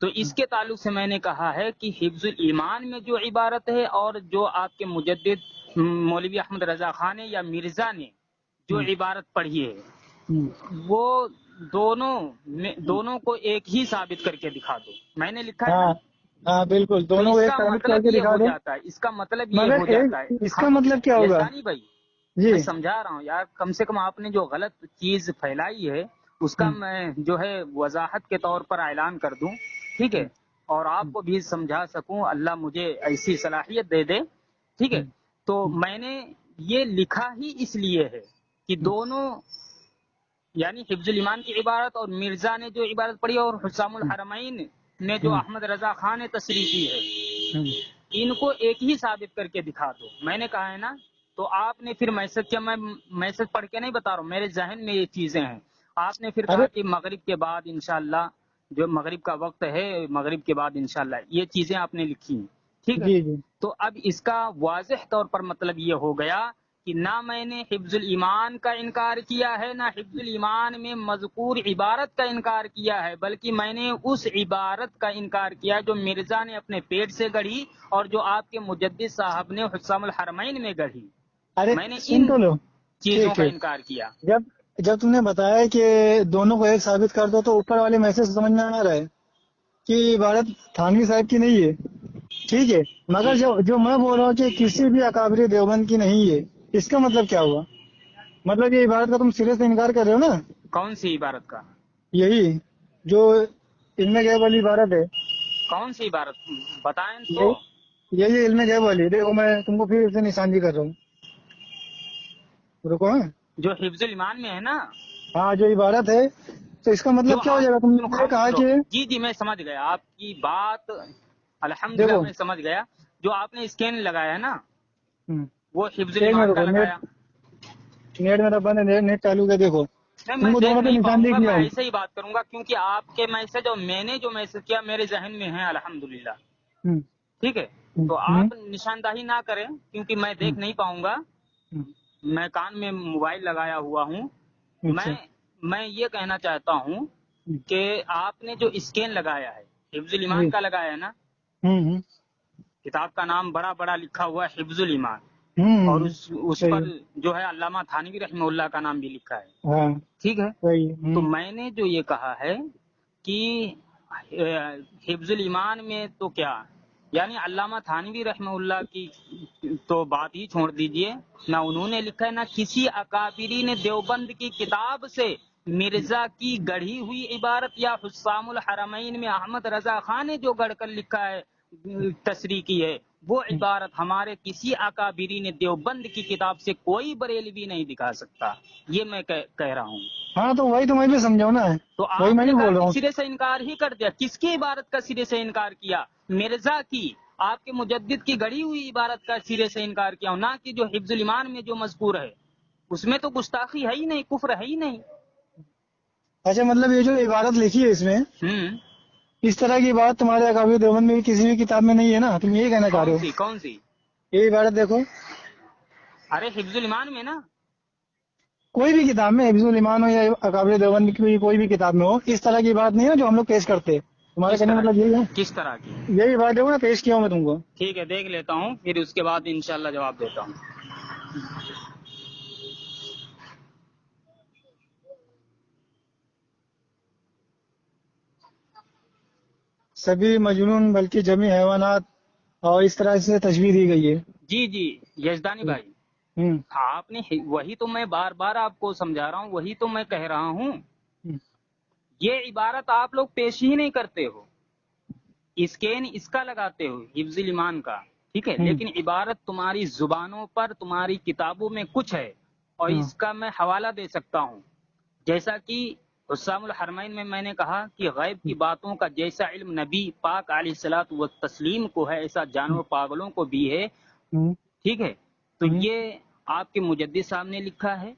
تو اس کے تعلق سے میں نے کہا ہے کہ حفظ الایمان میں جو عبارت ہے اور جو آپ کے مجدد مولوی احمد رضا خان نے یا مرزا نے جو عبارت پڑھی ہے وہ دونوں کو ایک ہی ثابت کر کے دکھا دو. میں نے لکھا ہے نا. ہاں ہاں بالکل، تو دونوں کو اس ایک کا ثابت کر مطلب کے یہ دکھا ہو دو. جاتا ہے، اس کا مطلب یہ مگر ہو جاتا ہے. اس کا مطلب کیا ہوگا یزدانی بھائی جی؟ میں سمجھا رہا ہوں یار، کم سے کم آپ نے جو غلط چیز پھیلائی ہے اس کا میں جو ہے وضاحت کے طور پر اعلان کر دوں، ٹھیک ہے، اور آپ کو بھی سمجھا سکوں، اللہ مجھے ایسی صلاحیت دے دے، ٹھیک ہے. تو میں نے یہ لکھا ہی اس لیے ہے کہ دونوں یعنی حفظ الایمان کی عبارت اور مرزا نے جو عبارت پڑھی اور حسام الحرمین نے جو احمد رضا خان نے تصریح کی ہے، ان کو ایک ہی ثابت کر کے دکھا دو. میں نے کہا ہے نا. تو آپ نے پھر میسج کیا، میں میسج پڑھ کے نہیں بتا رہا ہوں، میرے ذہن میں یہ چیزیں ہیں. آپ نے پھر ارے کہا کہ مغرب کے بعد انشاءاللہ، جو مغرب کا وقت ہے مغرب کے بعد انشاءاللہ، یہ چیزیں آپ نے لکھی ہیں، ٹھیک ہے. جی جی تو اب اس کا واضح طور پر مطلب یہ ہو گیا کہ نہ میں نے حفظ الایمان کا انکار کیا ہے، نہ حفظ الایمان میں مذکور عبارت کا انکار کیا ہے، بلکہ میں نے اس عبارت کا انکار کیا جو مرزا نے اپنے پیٹ سے گڑھی اور جو آپ کے مجدد صاحب نے حسام الحرمین میں گڑھی. ارے میں نے سن ان تو لو. چیزوں ٹھیک کا ہے، انکار کیا. جب تم نے بتایا کہ دونوں کو ایک ثابت کر دو تو اوپر والے میسج سمجھ میں آ رہا ہے کہ عبارت تھانوی صاحب کی نہیں ہے، ٹھیک ہے، مگر جو میں بول رہا ہوں کہ کسی بھی اکابر دیوبند کی نہیں ہے، اس کا مطلب کیا ہوا؟ مطلب یہ عبارت کا تم سرے سے انکار کر رہے ہو نا؟ کون سی عبارت کا؟ یہی جو علم غیب والی عبارت ہے. کون سی عبارت بتائیں تو. یہی علم غیب والی. دیکھو میں تم کو پھر سے نشاندہی کر رہا ہوں، رکو. ہاں جو حفظ الایمان میں ہے نا، ہاں جو عبارت ہے، تو اس کا مطلب جو کیا ہو آپ جائے گا؟ تم نے کہا کہ جی جی میں سمجھ گیا آپ کی بات، الحمدللہ دیکھو میں سمجھ گیا. جو آپ نے اسکین لگایا ہے نا وہ حفظ ایک منٹ الایمان کا رکو، لگایا. نیٹ میرا بند ہے، نیٹ چالو ہے. دیکھو نہیں تم میں کو دیکھ دونوں پہ نہیں پاؤں نشاندہی گا، کیا میں ہوں. ایسے ہی بات کروں گا کیونکہ آپ کے میسج اور میں نے جو میسج کیا میرے ذہن میں ہے الحمدللہ، ہوں، ٹھیک ہے. تو ہوں، آپ نشاندہی نہ کریں کیونکہ میں ہوں، دیکھ نہیں پاؤں گا، ہوں. میں کان میں موبائل لگایا ہوا ہوں. اچھا. میں یہ کہنا چاہتا ہوں کہ آپ نے جو اسکین لگایا ہے حفظ جی. الایمان کا لگایا ہے نا، ہوں کتاب کا نام بڑا بڑا لکھا ہوا ہے حفظ الایمان، اور ہوں اس صحیح پر ہے. جو ہے علامہ تھانوی رحمہ اللہ کا نام بھی لکھا ہے، ہاں ٹھیک ہے. صحیح. تو میں نے جو یہ کہا ہے کہ حفظ الایمان میں تو کیا یعنی علامہ تھانوی رحمہ اللہ کی تو بات ہی چھوڑ دیجئے، نہ انہوں نے لکھا ہے نہ کسی اکابرین دیوبند کی کتاب سے مرزا کی گڑھی ہوئی عبارت یا حسام الحرمین میں احمد رضا خان نے جو گڑھ کر لکھا ہے تصریح کی ہے وہ عبارت ہمارے کسی اکابرین دیوبند کی کتاب سے کوئی بریلوی نہیں دکھا سکتا. یہ میں کہہ رہا ہوں. ہاں تو وہی تو میں بھی سمجھاؤں نا، تو وہی آپ میں نے بھی کہا بول رہا کہ ہوں. سرے سے انکار ہی کر دیا. کس کی عبارت کا سرے سے انکار کیا؟ مرزا کی، آپ کے مجدد کی گڑھی ہوئی عبارت کا سرے سے انکار کیا، نہ کہ جو حفظ الایمان میں جو مذکور ہے اس میں تو گستاخی ہے ہی نہیں، کفر ہے ہی نہیں. اچھا مطلب یہ جو عبارت لکھی ہے اس میں، ہوں اس طرح کی بات تمہارے اکابر دیوبند میں کسی بھی کتاب میں نہیں ہے نا؟ تم یہی کہنا چاہ رہے ہو؟ کون سی؟ یہ عبارت دیکھو، ارے حفظ الایمان میں نا، کوئی بھی کتاب میں، حفظ الایمان ہو یا اکابر دیوبند کی کوئی بھی کتاب میں ہو، اس طرح کی بات نہیں ہے جو ہم لوگ پیش کرتے. تمہارا کس کہنے کا طرح مطلب کی؟ یہی ہے؟ کس طرح کی؟ یہی بات دیکھو نا، پیش کیا ہوں میں تم کو. ٹھیک ہے دیکھ لیتا ہوں، پھر اس کے بعد انشاءاللہ جواب دیتا ہوں. سبھی مجنون بلکہ جمی حیوانات اور اس طرح سے تشبیہ دی گئی ہے. جی جی یزدانی بھائی، ہوں آپ نے وہی تو میں بار بار آپ کو سمجھا رہا ہوں، وہی تو میں کہہ رہا ہوں. یہ عبارت آپ لوگ پیش ہی نہیں کرتے ہو، اسکین اس کا لگاتے ہو حفظ الایمان کا، ٹھیک ہے، لیکن عبارت تمہاری زبانوں پر تمہاری کتابوں میں کچھ ہے، اور اس کا میں حوالہ دے سکتا ہوں. جیسا کہ حسام الحرمین میں نے کہا کہ غیب کی باتوں کا جیسا علم نبی پاک علیہ الصلوۃ والتسلیم کو ہے ایسا جانور پاگلوں کو بھی ہے، ٹھیک ہے. تو یہ آپ کے مجدد صاحب نے لکھا ہے،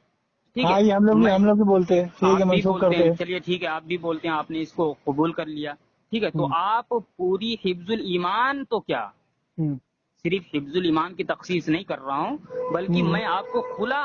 ٹھیک ہے. ہاں یہ ہم لوگ بھی بولتے ہیں، ٹھیک آپ ہے، بھی منسوخ بولتے کرتے ہیں، ہیں. چلیے ٹھیک ہے آپ بھی بولتے ہیں، آپ نے اس کو قبول کر لیا، ٹھیک ہے. تو آپ پوری حفظ الایمان تو کیا صرف حفظ الایمان کی تخصیص نہیں کر رہا ہوں، بلکہ میں آپ کو کھلا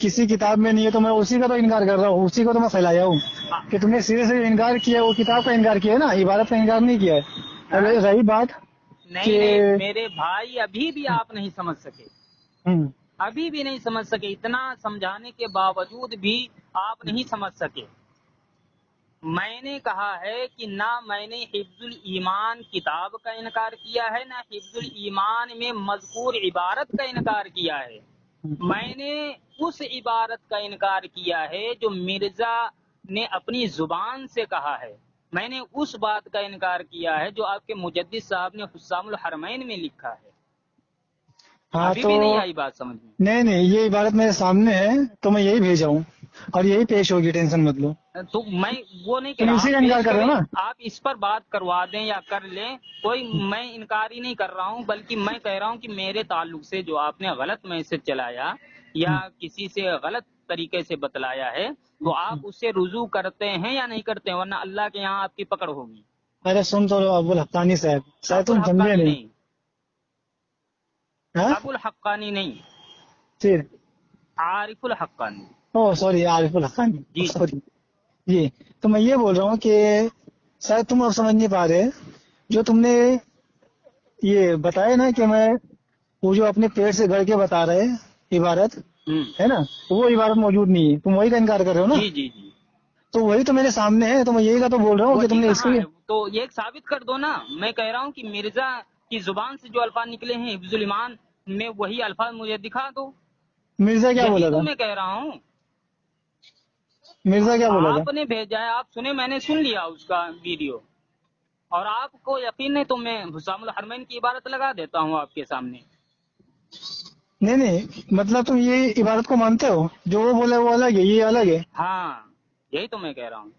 کسی کتاب میں نہیں ہے تو میں اسی کا تو انکار کر رہا ہوں، اسی کو تو میں پھیلایا ہوں کہ تم نے سیدھے سے انکار کیا، وہ کتاب کا انکار کیا ہے نا، عبارت کا انکار نہیں کیا ہے۔ اب رہی بات نہیں کہ نہیں میرے بھائی، ابھی بھی آپ نہیں سمجھ سکے، ہم، ابھی بھی نہیں سمجھ سکے، اتنا سمجھانے کے باوجود بھی آپ نہیں سمجھ سکے۔ میں نے کہا ہے کہ نہ میں نے حفظ الایمان کتاب کا انکار کیا ہے، نہ حفظ الایمان میں مذکور عبارت کا انکار کیا ہے، میں نے اس عبارت کا انکار کیا ہے جو مرزا نے اپنی زبان سے کہا ہے، میں نے اس بات کا انکار کیا ہے جو آپ کے مجدد صاحب نے حسام الحرمین میں لکھا ہے۔ ہاں ابھی تو بھی نہیں آئی بات سمجھ میں؟ نہیں یہ عبارت میرے سامنے ہے تو میں یہی بھیجا ہوں اور یہی پیش ہوگی، ٹینشن مت لو۔ تو میں وہ نہیں کہہ تم رہا، اسی آپ کا انکار پیش کر رہے کریں، ہو نا؟ آپ اس پر بات کروا دیں یا کر لیں، کوئی میں انکار ہی نہیں کر رہا ہوں، بلکہ میں کہہ رہا ہوں کہ میرے تعلق سے جو آپ نے غلط میسج چلایا یا کسی سے غلط طریقے سے بتلایا ہے تو آپ اس سے رجوع کرتے ہیں یا نہیں کرتے ہیں، ورنہ اللہ کے یہاں آپ کی پکڑ ہوگی۔ ارے سن تو لو ابو الحقانی صاحب، شاید ابو تم سمجھے الحقانی نہیں۔ نہیں، ہاں ابو الحقانی نہیں، پھر عارف الحقانی۔ او سوری، عارف الحقانی، جی سوری۔ جی تو میں یہ بول رہا ہوں کہ شاید تم اب سمجھ نہیں پا رہے، جو تم نے یہ بتایا نا کہ میں وہ جو اپنے پیٹ سے گھڑ کے بتا رہے عبارت ہوں، ہے نا، تو وہ عبارت موجود نہیں ہے، تم وہی کا انکار کر رہے ہو نا؟ جی جی جی، تو وہی تو میرے سامنے ہے، تو میں یہی کا تو بول رہا ہوں کہ تم وہی نے اس کہاں کی ہے تو یہ ثابت کر دو نا۔ میں کہہ رہا ہوں کہ مرزا کی زبان سے جو الفاظ نکلے ہیں حفظ الایمان میں، وہی الفاظ مجھے دکھا دو، مرزا کیا یہی بولا تو تھا؟ میں کہہ رہا ہوں۔ مرزا کیا بولا تھا؟ آپ نے بھیجا ہے، آپ سنے، میں نے سن لیا اس کا ویڈیو، اور آپ کو یقین نہیں تو میں حسام الحرمین کی عبارت لگا دیتا ہوں آپ کے سامنے۔ نہیں مطلب تم یہ عبارت کو مانتے ہو، جو وہ بولا وہ الگ ہے، یہ الگ ہے، ہاں یہی تو میں کہہ رہا ہوں،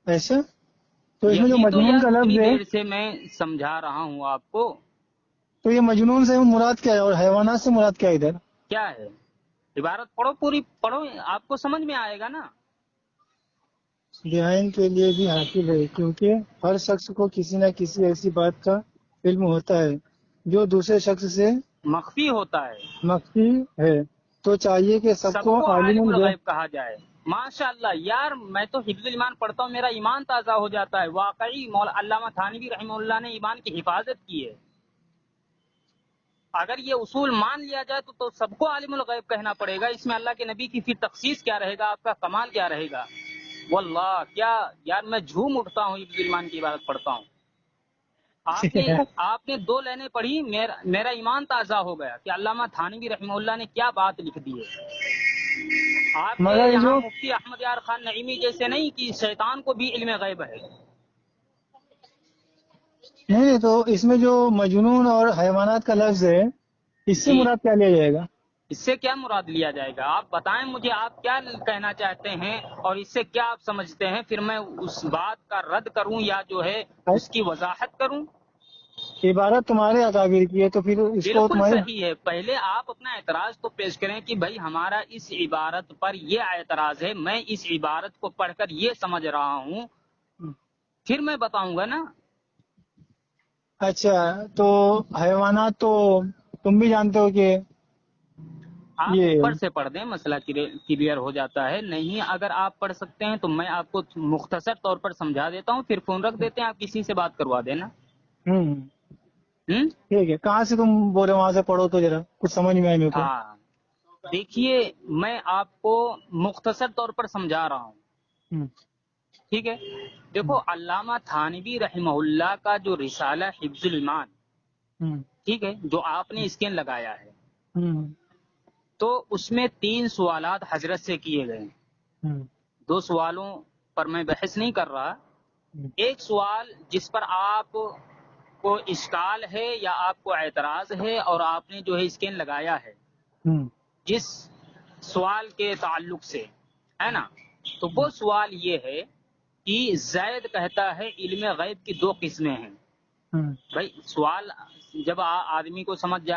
ایسا؟ تو اس میں جو یہی تو مجنون یار کا اتنی لفظ ہے، دیر سے میں سمجھا رہا ہوں آپ کو۔ تو یہ مجنون سے مراد کیا ہے اور حیوانات سے مراد کیا ہے ادھر؟ کیا ہے؟ عبارت پڑھو، پوری پڑھو، آپ کو سمجھ میں آئے گا نا۔ بیان کے لیے بھی حاصل ہے، کیونکہ ہر شخص کو کسی نہ کسی ایسی بات کا علم ہوتا ہے جو دوسرے شخص سے مخفی ہوتا ہے، مخفی ہے، تو چاہیے کہ سب سب کو کو عالم عالم الغیب۔ الغیب کہا جائے۔ ماشاء اللہ یار، میں تو حفظ الایمان پڑھتا ہوں، میرا ایمان تازہ ہو جاتا ہے۔ واقعی علامہ تھانوی رحمہ اللہ نے ایمان کی حفاظت کی ہے۔ اگر یہ اصول مان لیا جائے تو سب کو عالم الغیب کہنا پڑے گا، اس میں اللہ کے نبی کی پھر تخصیص کیا رہے گا، آپ کا کمال کیا رہے گا؟ واللہ کیا یار، میں جھوم اٹھتا ہوں حفظ الایمان کی عبادت پڑھتا ہوں۔ آپ نے 2 لائنیں پڑھی، میرا ایمان تازہ ہو گیا کہ علامہ تھانوی رحمہ اللہ نے کیا بات لکھ دی ہے۔ آپ کے مگر یہ یہاں جو مفتی احمد یار خان نعیمی جیسے نہیں کہ شیطان کو بھی علم غیب ہے۔ نہیں تو اس میں جو مجنون اور حیوانات کا لفظ ہے، اس سے جی، مراد کیا لیا جائے گا؟ اس سے کیا مراد لیا جائے گا؟ آپ بتائیں مجھے، آپ کیا کہنا چاہتے ہیں اور اس سے کیا آپ سمجھتے ہیں، پھر میں اس بات کا رد کروں یا جو ہے اس کی وضاحت کروں۔ عبارت تمہارے اکابر کی ہے تو پھر اس کو بالکل تمہارے صحیح ہے، پہلے آپ اپنا اعتراض تو پیش کریں کہ بھائی ہمارا اس عبارت پر یہ اعتراض ہے، میں اس عبارت کو پڑھ کر یہ سمجھ رہا ہوں، پھر میں بتاؤں گا نا۔ اچھا تو حیوانات تو تم بھی جانتے ہو کہ آپ یہ اوپر سے پڑھ دیں، مسئلہ کلیئر ہو جاتا ہے۔ نہیں اگر آپ پڑھ سکتے ہیں تو میں آپ کو مختصر طور پر سمجھا دیتا ہوں، پھر فون رکھ دیتے ہیں، آپ کسی سے بات کروا دینا۔ ہوں ٹھیک ہے، کہاں سے تم بول رہے ہو؟ وہاں سے پڑھو تو ذرا کچھ سمجھ میں آئے میرے کو۔ ہاں دیکھیے، میں آپ کو مختصر طور پر سمجھا رہا ہوں، ہوں، ٹھیک ہے؟ دیکھو علامہ تھانوی رحمہ اللہ کا جو رسالہ حفظ الایمان، ہوں، ٹھیک ہے، جو آپ نے اسکین لگایا ہے، ہوں، تو اس میں 3 سوالات حضرت سے کیے گئے ہیں۔ ہوں، 2 سوالوں پر میں بحث نہیں کر رہا۔ ایک سوال جس پر آپ کو اشکال ہے یا آپ کو اعتراض ہے اور آپ نے جو ہے اسکین لگایا ہے ہوں، جس سوال کے تعلق سے، ہے نا، تو وہ سوال یہ ہے کہ زید کہتا ہے علم غیب کی 2 قسمیں ہیں۔ ہوں، بھائی سوال جب آدمی کو سمجھ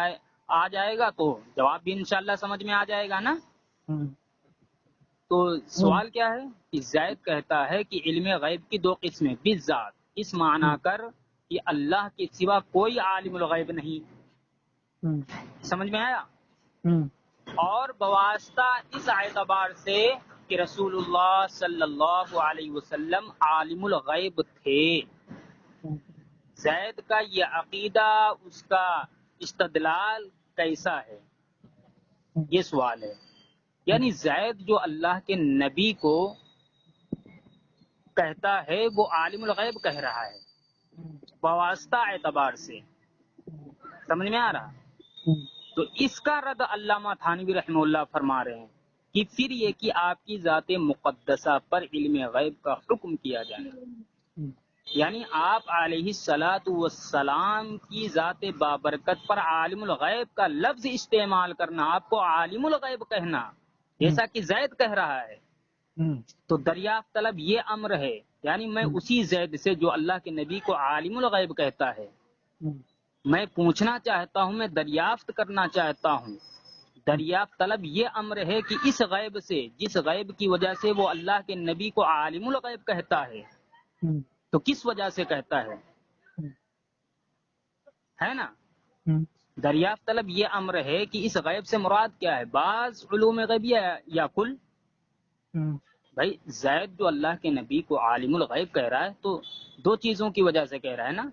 آ جائے گا تو جواب بھی انشاءاللہ سمجھ میں آ جائے گا نا۔ ہوں، تو ہوں، سوال کیا ہے کہ زید کہتا ہے کہ علم غیب کی 2 قسمیں، بالذات اس معنی کر کہ اللہ کے سوا کوئی عالم الغیب نہیں۔ ہوں، سمجھ میں آیا؟ ہوں، اور بواسطہ اس اعتبار سے کہ رسول اللہ صلی اللہ علیہ وسلم عالم الغیب تھے۔ زید کا یہ عقیدہ، اس کا استدلال کیسا ہے، یہ سوال ہے۔ یعنی زید جو اللہ کے نبی کو کہتا ہے وہ عالم الغیب کہہ رہا ہے بواسطہ اعتبار سے، سمجھ میں آ رہا؟ تو اس کا رد علامہ تھانوی رحمہ اللہ فرما رہے ہیں کہ پھر یہ کہ آپ کی ذات مقدسہ پر علم غیب کا حکم کیا جائے، یعنی آپ علیہ الصلاۃ والسلام کی ذات بابرکت پر عالم الغیب کا لفظ استعمال کرنا، آپ کو عالم الغیب کہنا جیسا کہ زید کہہ رہا ہے، تو دریافت طلب یہ امر ہے۔ یعنی میں اسی زید سے جو اللہ کے نبی کو عالم الغیب کہتا ہے میں پوچھنا چاہتا ہوں، میں دریافت کرنا چاہتا ہوں۔ دریافت طلب یہ امر ہے کہ اس غیب سے، جس غیب کی وجہ سے وہ اللہ کے نبی کو عالم الغیب کہتا ہے، تو کس وجہ سے کہتا ہے نا؟ دریافت طلب یہ امر ہے کہ اس غیب سے مراد کیا ہے، بعض علوم غیبیہ یا کل؟ بھائی زید جو اللہ کے نبی کو عالم الغیب کہہ رہا ہے تو دو چیزوں کی وجہ سے کہہ رہا ہے نا،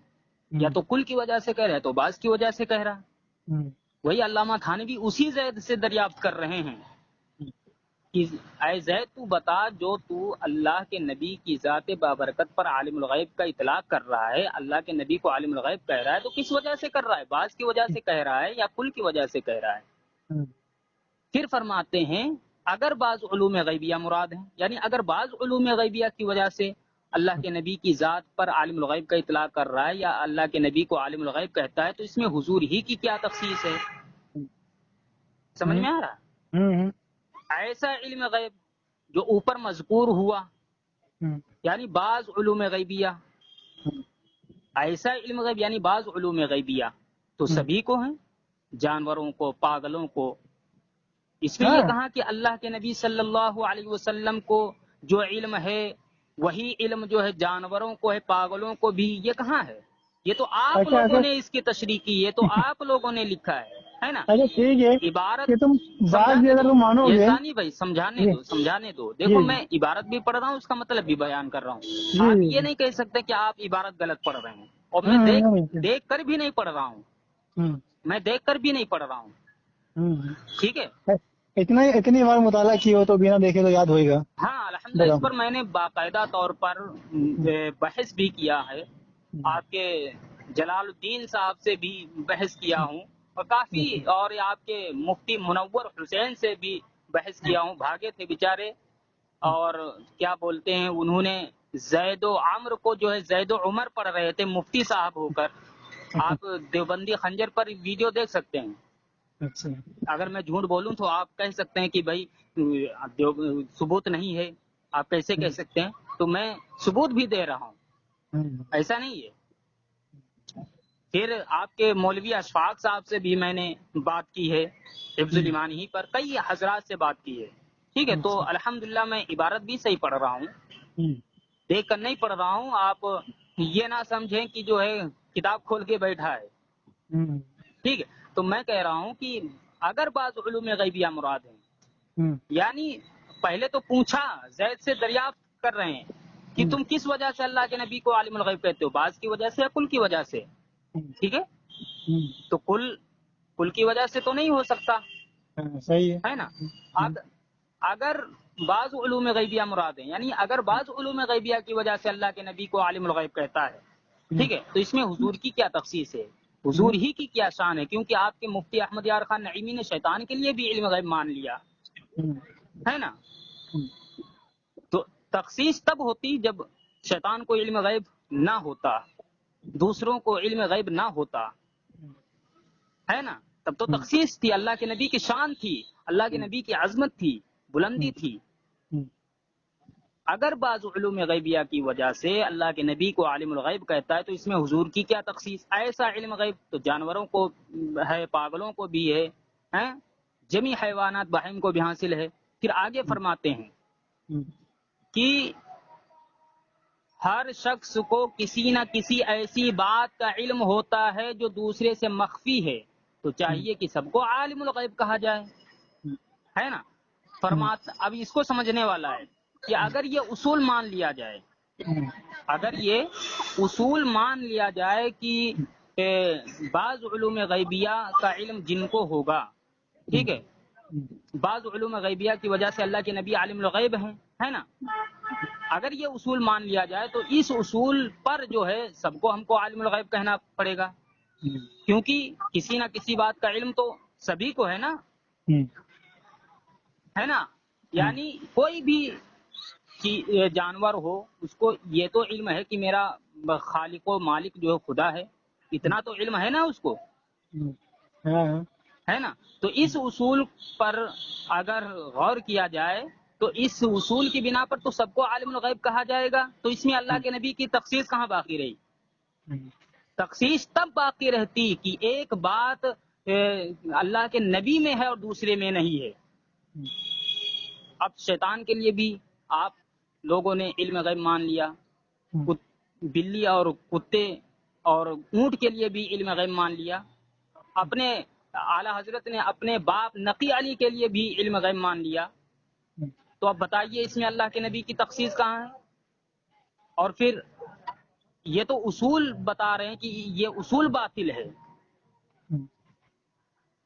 یا تو کل کی وجہ سے کہہ رہا ہے تو بعض کی وجہ سے کہہ رہا ہے۔ وہی علامہ تھانوی اسی زید سے دریافت کر رہے ہیں کہ اے زید تو بتا، جو تو اللہ کے نبی کی ذات بابرکت پر عالم الغیب کا اطلاق کر رہا ہے، اللہ کے نبی کو عالم الغیب کہہ رہا ہے، تو کس وجہ سے کر رہا ہے، بعض کی وجہ سے کہہ رہا ہے یا کل کی وجہ سے کہہ رہا ہے؟ پھر فرماتے ہیں اگر بعض علوم غیبیہ مراد ہیں، یعنی اگر بعض علوم غیبیہ کی وجہ سے اللہ کے نبی کی ذات پر عالم الغیب کا اطلاق کر رہا ہے یا اللہ کے نبی کو عالم الغیب کہتا ہے، تو اس میں حضور ہی کی کیا تخصیص ہے؟ سمجھ میں آ رہا؟ ایسا علم غیب جو اوپر مذکور ہوا، یعنی بعض علوم غیبیہ، ایسا علم غیب یعنی بعض علوم غیبیہ تو سبھی کو ہیں، جانوروں کو، پاگلوں کو۔ اس میں یہ کہا کہ اللہ کے نبی صلی اللہ علیہ وسلم کو جو علم ہے وہی علم جو ہے جانوروں کو ہے، پاگلوں کو بھی، یہ کہاں ہے؟ یہ تو آپ لوگوں نے اس کی تشریح کی، یہ تو آپ لوگوں نے لکھا ہے نا؟ اچھا ٹھیک ہے عبارت کہ تم بات بھی اگر تم مانو یہ گے، ثانی بھائی سمجھانے دو، دیکھو میں عبارت بھی پڑھ رہا ہوں، اس کا مطلب بھی بیان کر رہا ہوں۔ آپ یہ نہیں کہہ سکتے کہ آپ عبارت غلط پڑھ رہے ہیں، اور میں دیکھ کر بھی نہیں پڑھ رہا ہوں، میں دیکھ کر بھی نہیں پڑھ رہا ہوں، ٹھیک ہے؟ اتنی بار مطالعہ کی ہو تو بنا دیکھے تو یاد ہوئے گا۔ ہاں الحمدللہ، اس پر میں نے باقاعدہ طور پر بحث بھی کیا ہے، آپ کے جلال الدین صاحب سے بھی بحث کیا ہوں، اور کافی، اور آپ کے مفتی منور حسین سے بھی بحث کیا ہوں، بھاگے تھے بیچارے، اور کیا بولتے ہیں انہوں نے زید و عمر کو جو ہے زید و عمر پڑھ رہے تھے مفتی صاحب ہو کر۔ آپ دیوبندی خنجر پر ویڈیو دیکھ سکتے ہیں، اگر میں جھوٹ بولوں تو آپ کہہ سکتے ہیں کہ بھائی ثبوت نہیں ہے، آپ کیسے کہہ سکتے ہیں؟ تو میں ثبوت بھی دے رہا ہوں، ایسا نہیں ہے۔ پھر آپ کے مولوی اشفاق صاحب سے بھی میں نے بات کی ہے، حفظ الایمان ہی پر کئی حضرات سے بات کی ہے، ٹھیک ہے؟ تو الحمدللہ میں عبارت بھی صحیح پڑھ رہا ہوں، دیکھ کر نہیں پڑھ رہا ہوں۔ آپ یہ نہ سمجھیں کہ جو ہے کتاب کھول کے بیٹھا ہے، ٹھیک ہے؟ تو میں کہہ رہا ہوں کہ اگر بعض علوم غیبیہ مراد ہیں، یعنی پہلے تو پوچھا، زید سے دریافت کر رہے ہیں کہ تم کس وجہ سے اللہ کے نبی کو عالم الغیب کہتے ہو، بعض کی وجہ سے یا کل کی وجہ سے، ٹھیک ہے؟ تو کل کی وجہ سے تو نہیں ہو سکتا، صحیح ہے نا؟ اگر بعض علوم غیبیہ مراد ہیں، یعنی اگر بعض علوم غیبیہ کی وجہ سے اللہ کے نبی کو عالم الغیب کہتا ہے، ٹھیک ہے؟ تو اس میں حضور کی کیا تخصیص ہے، حضور ہی کی کیا شان ہے؟ کیونکہ آپ کے مفتی احمد یار خان نعیمی نے شیطان کے لیے بھی علم غیب مان لیا، ہے نا؟ تو تخصیص تب ہوتی جب شیطان کو علم غیب نہ ہوتا، دوسروں کو علم غیب نہ ہوتا، ہے نا؟ تب تو تخصیص تھی، اللہ کے نبی کی شان تھی، اللہ کے نبی کی عظمت تھی، بلندی تھی۔ اگر بعض علوم غیبیہ کی وجہ سے اللہ کے نبی کو عالم الغیب کہتا ہے تو اس میں حضور کی کیا تخصیص؟ ایسا علم غیب تو جانوروں کو ہے، پاگلوں کو بھی ہے، جمی حیوانات بہائم کو بھی حاصل ہے۔ پھر آگے فرماتے ہیں کہ ہر شخص کو کسی نہ کسی ایسی بات کا علم ہوتا ہے جو دوسرے سے مخفی ہے، تو چاہیے کہ سب کو عالم الغیب کہا جائے۔ ہے نا. فرماتا اب اس کو سمجھنے والا ہے کہ اگر یہ اصول مان لیا جائے، اگر یہ اصول مان لیا جائے کہ بعض علوم غیبیہ کا علم جن کو ہوگا، ٹھیک ہے، بعض علوم غیبیہ کی وجہ سے اللہ کے نبی عالم الغیب ہیں، ہے نا. اگر یہ اصول مان لیا جائے تو اس اصول پر جو ہے سب کو ہم کو عالم الغیب کہنا پڑے گا، کیونکہ کسی نہ کسی بات کا علم تو سبھی کو ہے نا، ہے نا. یعنی کوئی بھی جانور ہو اس کو یہ تو علم ہے کہ میرا خالق و مالک جو ہے خدا ہے، اتنا تو علم ہے نا اس کو، ہے نا. تو اس اصول پر اگر غور کیا جائے تو اس اصول کی بنا پر تو سب کو عالم الغیب کہا جائے گا، تو اس میں اللہ کے نبی کی تخصیص کہاں باقی رہی؟ تخصیص تب باقی رہتی کہ ایک بات اللہ کے نبی میں ہے اور دوسرے میں نہیں ہے. اب شیطان کے لیے بھی آپ لوگوں نے علم غیب مان لیا، بلی اور کتے اور اونٹ کے لیے بھی علم غیب مان لیا، اپنے اعلی حضرت نے اپنے باپ نقی علی کے لیے بھی علم غیب مان لیا. تو اب بتائیے اس میں اللہ کے نبی کی تخصیص کہاں ہے؟ اور پھر یہ تو اصول بتا رہے ہیں کہ یہ اصول باطل ہے.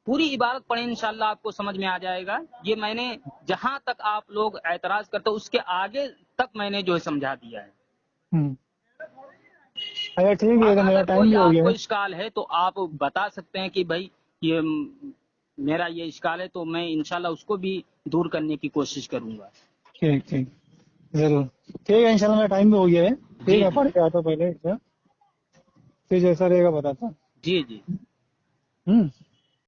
پوری عبارت پڑھیں انشاءاللہ آپ کو سمجھ میں آ جائے گا. یہ میں نے جہاں تک آپ لوگ اعتراض کرتے اس کے آگے تک میں نے جو ہے سمجھا دیا ہے. اچھا ٹھیک ہے، میرا ٹائم کوئی بھی ہو آپ گیا کو ہے. اشکال ہے تو آپ بتا سکتے ہیں کہ بھائی یہ میرا یہ اشکال ہے، تو میں انشاءاللہ اس کو بھی دور کرنے کی کوشش کروں گا. ٹھیک ضرور ٹھیک ہے انشاءاللہ، میرا ٹائم بھی ہو گیا ہے. ٹھیک ہے، پڑھ کے آتا ہوں پہلے پھر جیسا رہے گا بتاتا. جی جی.